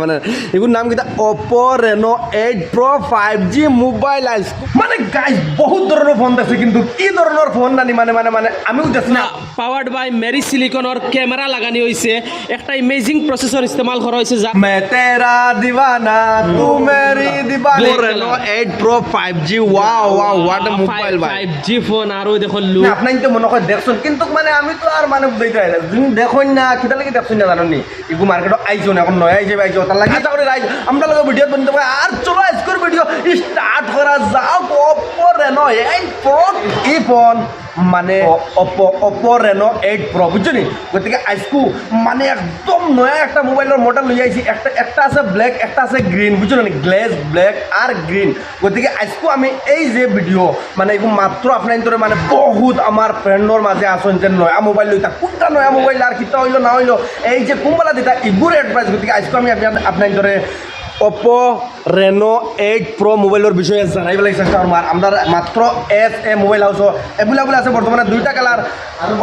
মানে এগুলোর নাম কিতা OPPO Reno8 Pro 5G mobile আইস মানে গাইস বহুত ধরনের ফোন আছে কিন্তু কি ধরনের ফোন জানি মানে আমিও জানি না পাওয়ার্ড বাই মেরি সিলিকনের ক্যামেরা লাগানি হইছে একটা ইমেজিং প্রসেসর ইস্তেমাল করা হইছে যা मैं तेरा दीवाना तू मेरी दीवानी Reno8 Pro 5G wow what a mobile ভাই 5G ফোন আর ওই দেখো লুক আপনি তো মনে হয় দেখছেন কিন্তু মানে আমি তো আর মানে বুঝাইতে পারি না তুমি দেখুন না কিটা লাগি দেখছেন না জানেন নি এগু মার্কেটে আইছো না এখন নয় আইছে আইছো তার লাগি আশা করি রাইজ আমরা লগে ভিডিও বনতে পারি আর চলো আজকের ভিডিও স্টার্ট করা যাক OPPO Reno8 Pro এই ফোন মানে OPPO Reno8 Pro বুঝছেন গতিকে আজকু মানে একদম নয়া একটা মোবাইলের মডেল লই আইছি একটা আছে ব্ল্যাক একটা আছে গ্রিন বুঝছেন গ্লেজ ব্ল্যাক আর গ্রিন গতিকে আজকু আমি এই যে ভিডিও মানে এগু মাত্র আপনার মানে বহুত আমার ফ্রেন্ডর মাঝে আসেন যে নয়া মোবাইল লইতা কোনটা নয়া মোবাইল আর কিতা হইলো না হইলো এই যে কোম্পালা দিতা ইগুর অ্যাডভাইস গতিকে আজকু আমি আপনার OPPO Reno8 Pro মোবাইলের বিষয়ে জানাইব লাগছে আমরা মাত্র মোবাইল হাউস এগুলা আছে বর্তমানে দুইটা কালার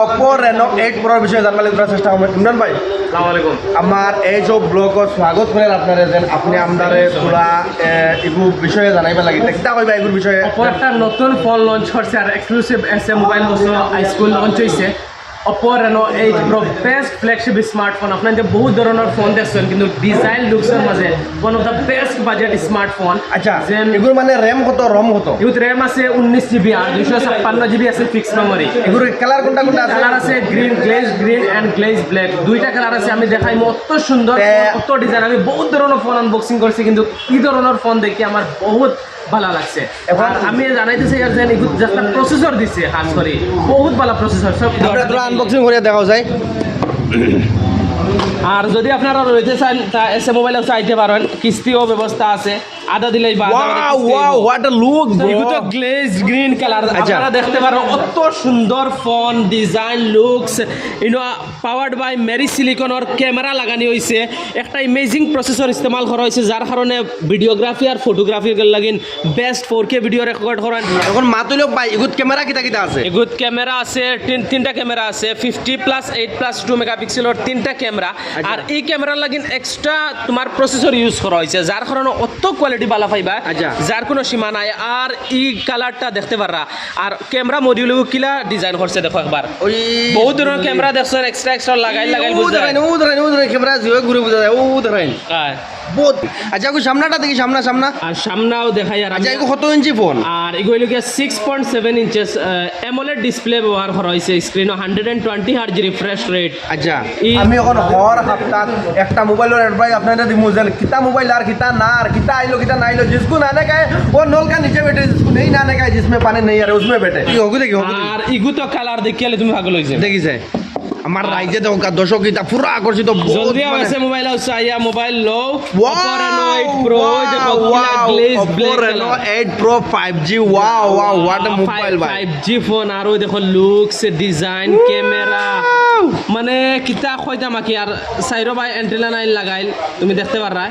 OPPO Reno8 Pro বিষয়ে জানবার লাগি চেষ্টা করব ইমরান ভাই আসসালামু আলাইকুম আমার এই যে ব্লগত স্বাগত করেন আপনারা যেন আপনি আমদারে পুরা এগু বিষয়ে জানাইব লাগি কিটা কইবা এগুর বিষয়ে OPPO একটা নতুন ফোন লঞ্চ করছে আর এক্সক্লুসিভ মোবাইল হচ্ছে আইস্কুল লঞ্চ হইছে OPPO Reno8 Pro best flagship smartphone আপনার যে বহুত ধরনের ফোন দেখছেন কিন্তু ডিজাইন লুকসের মাঝে one of the best budget smartphone আচ্ছা এগুর মানে র্যাম কত রম কত এগুর র্যাম আছে 19 জিবি আর 256 জিবি আছে ফিক্স মেমরি এগুর কালার কোনটা আছে কালার আছে green glaze and glaze black দুইটা কালার আছে আমি দেখাইমু অত সুন্দর অত ডিজাইন আমি বহুত ধরনের ফোন আনবক্সিং করছি কিন্তু এই ধরনের ফোন দেখি আমার বহুত ভালো লাগছে এখন আমি জানাইতেছি আর যে এগুলো একটা প্রসেসর দিছে খাস করে বহুত ভালো প্রসেসর সব আপনারা আনবক্সিং করে দেখাও যায় আর যদি আপনারা রইতে চান তা এসে মোবাইলে চাইতে পারেন কিস্তিও ব্যবস্থা আছে আদা দিলেই বা ওয়াও হোয়াট আ লুক এগুলো তো গ্লেজ গ্রিন কালার আপনারা দেখতে পারেন অত সুন্দর phone design looks powered by মেরি সিলিকনের ক্যামেরা লাগানি হইছে একটা ইমেজিং প্রসেসর ইস্তেমাল করা হয়েছে যার কারণে ভিডিওগ্রাফি আর ফটোগ্রাফি লাগিন বেস্ট 4K ভিডিও রেকর্ড করেন এখন মাতুলো ভাই এগুত ক্যামেরা কিটা আছে এগুত ক্যামেরা আছে তিনটা ক্যামেরা আছে 50+8+2 মেগাপিক্সেলের তিনটা ক্যামেরা আর এই ক্যামেরা লাগিন এক্সট্রা তোমার প্রসেসর ইউজ করা হয়েছে যার কারণে অত কোয়ালিটি ভালো পাইবা যার কোনো সীমা নাই আর এই কালারটা দেখতে পাররা আর ক্যামেরা মডিউল কিলা ডিজাইন করছে দেখো একবার ওই বহুত ধরনের ক্যামেরা দেখছেন এক্সট্রা লাগাই বুঝা যায় ও ধরেন ক্যামেরা জিও ঘুরে বুঝা যায় ও ধরেন হ্যাঁ বহুত আচ্ছা কো সামনাটা দেখি সামনা আর সামনাও দেখাই আর আচ্ছা এগো কত ইঞ্চি ফোন আর এগুলো কি 6.7 ইঞ্চেস AMOLED ডিসপ্লে ব্যবহার করা হয়েছে স্ক্রিন 120 হার্জ রিফ্রেশ রেট আচ্ছা আমি এখন হর সপ্তাহ একটা মোবাইলের এডভাইস আপনাদের দিমু যে কিতা মোবাইল আর কিতা না আর কিতা आइलो किता ना आइलो जिसको नाने का है वो नल का नीचे बैठे जिसको नहीं नाने का है जिसमें पानी नहीं आ रहा उसमें बैठे होगु देखी আর ইগু তো কালার দেখিলে তুমি পাগল হইছে দেখি যায় আমার রাইজে তো দর্শক কিতা পুরো আকর্ষিত জলদি আছে মোবাইল আছে আইয়া মোবাইল লো OPPO Reno8 Pro দেখো glaze black Reno8 Pro 5G wow what a mobile ভাই 5G ফোন আর ওই দেখো লুকস ডিজাইন ক্যামেরা মানে কিতা কইতাম কি আর সাইরো ভাই এন্টেনা লাইন লাগাইল তুমি দেখতে পাররা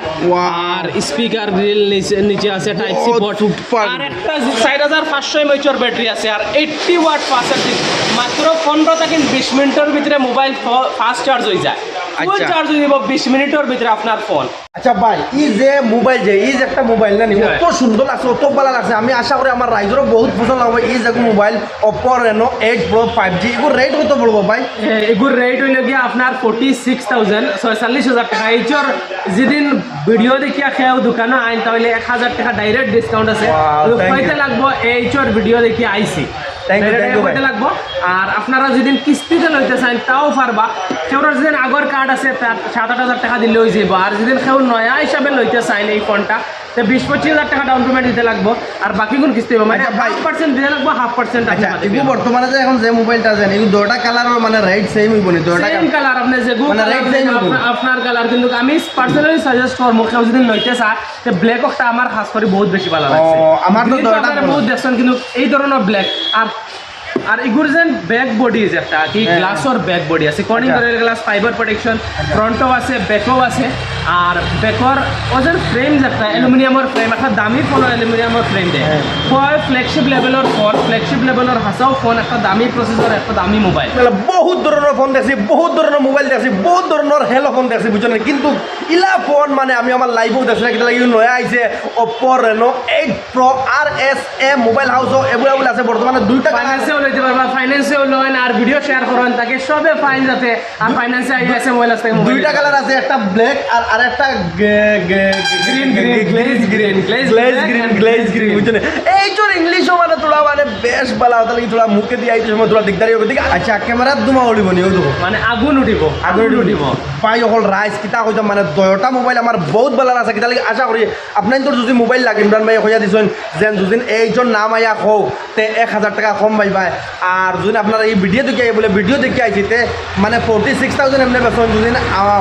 আর স্পিকার গ্রিল নিচে আছে টাইপ সি পোর্ট আর একটা 4500 mAh ব্যাটারি আছে আর 80 ওয়াট ফাস্ট চার্জিং মাত্র 15 থেকে 20 মিনিটের ভিতরে মোবাইল ফাস্ট চার্জ হয়ে যায় ফুল চার্জ হয়ে যাব 20 মিনিটের ভিতরে আপনার ফোন আচ্ছা ভাই এই যে মোবাইল যে এই যে একটা মোবাইল না কত সুন্দর লাগছে কত ভালো লাগছে আমি আশা করি আমার রাইজরও বহুত পছন্দ হবে এই যে mobile OPPO Reno8 Pro 5G এগুর রেট কত বলবো ভাই এগুর রেট হইল গিয়া আপনার 46,000 টাকা এইচর যেদিন ভিডিও দেখিয়া খেয়েও দোকানে আইন তাহলে 1000 টাকা ডাইরেক্ট ডিসকাউন্ট আছে কইতে লাগবো এইচর ভিডিও দেখিয়া আইসি লাগবো আর আপনারা যেদিন কিস্তিতে লইতে চান তাও পারবা কেউর যেদিন আগর কার্ড আছে তার 7-8 টাকা দিলে হয়ে যাব আর যেদিন কেউ নয়া হিসাবে লইতে চাইন এই ফোনটা তো 20-25 টাকা ডাউন পেমেন্ট দিতে লাগবো আর বাকি কোন কিস্তি হবে মানে 5% দিতে লাগবো 50%। আচ্ছা এগু বর্তমানে যে এখন যে মোবাইলটা আছে এগু দুটো কালার মানে রেট সেম হইব নি দুটো সেম কালার আপনি যে মানে রেট সেম হইব আপনার কালার কিন্তু আমি পার্সোনালি সাজেস্ট করব কেউ যদি লইতে চায় তো ব্ল্যাক একটা আমার খাস করে বহুত বেশি ভালো লাগছে আমার তো দুটো বহুত দেখছেন কিন্তু এই ধরনের ব্ল্যাক আর এগুর যেন ব্যাক বডি আছে একটা কি গ্লাসর ব্যাক বডি আছে কর্নিং করে গ্লাস ফাইবার প্রোটেকশন ফ্রন্টও আছে ব্যাকও আছে আর ব্যাকর ওজন ফ্রেম একটা অ্যালুমিনিয়ামের ফ্রেম একটা দামি ফোন অ্যালুমিনিয়ামের ফ্রেম দেয় হয় ফ্ল্যাগশিপ লেভেলের ফোন ফ্ল্যাগশিপ লেভেলের হাসাও ফোন একটা দামি প্রসেসর একটা দামি মোবাইল বহুত ধরনের ফোন দেখছি বহুত ধরনের মোবাইল দেখছি বহুত ধরনের হেলো ফোন দেখছি বুঝছেন কিন্তু ইলা ফোন মানে আমি আমার লাইভেও দেখছি না কিতা লাগি নয়া আইছে OPPO Reno8 Pro RSA mobile হাউসও এভেলেবল আছে বর্তমানে দুইটা ফাইন্যান্সেও লইতে পারবা, ফাইন্যান্সেও লোন আর ভিডিও শেয়ার করেন তাকে সবে ফাইন যাতে আর ফাইন্যান্সে আই আছে মোবাইল আছে দুইটা কালার আছে, একটা ব্ল্যাক আর আরেকটা গ্রিন গ্লেজ গ্রিন বুঝছেন এই তোর ইংলিশও মানে তোরা মানে বেশ ভালো হতে লাগি তোরা মুখে দিয়ে আইতে সময় তোরা দিকদারি হবে ঠিক আচ্ছা ক্যামেরার দুমা উড়িব নি দেখো মানে আগুন উঠিব পাই হল রাইস কিতা কইতাম মানে দয়টা মোবাইল আমার বহুত ভালো আছে কিতা লাগি আশা করি আপনার তোর যদি মোবাইল লাগে ইমরান ভাই কইয়া দিছেন যেন যদি এইজন নাম আইয়া কও তে 1000 টাকা কম পাইবা আর যদি আপনারা এই ভিডিও দেখে বলে ভিডিও দেখে আইছি তে মানে 46000 এমনি বেতন যদি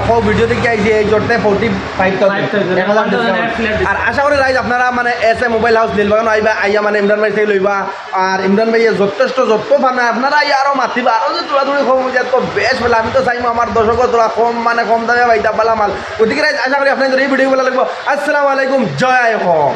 কও ভিডিও দেখে আইছি এই জোরতে 45000 আর আশা করি রাইজ আপনারা মানে এসএ মোবাইল হাউস নীলবাগান আইবা আইয়া মানে ইমরান ভাই থেকে লইবা আর ইমরান ভাই যথেষ্ট যত মানে আপনারা আরো মাতিবা আরো যে তোরা তোরা কম যে তো বেশ বলে আমি তো চাইবো আমার দর্শক তোরা কম মানে কম দামে পাইতা বালা মাল ওদিকে রাইজ আশা করি আপনাদের এই ভিডিও ভালো লাগবো। আসসালামু আলাইকুম, জয় হোক।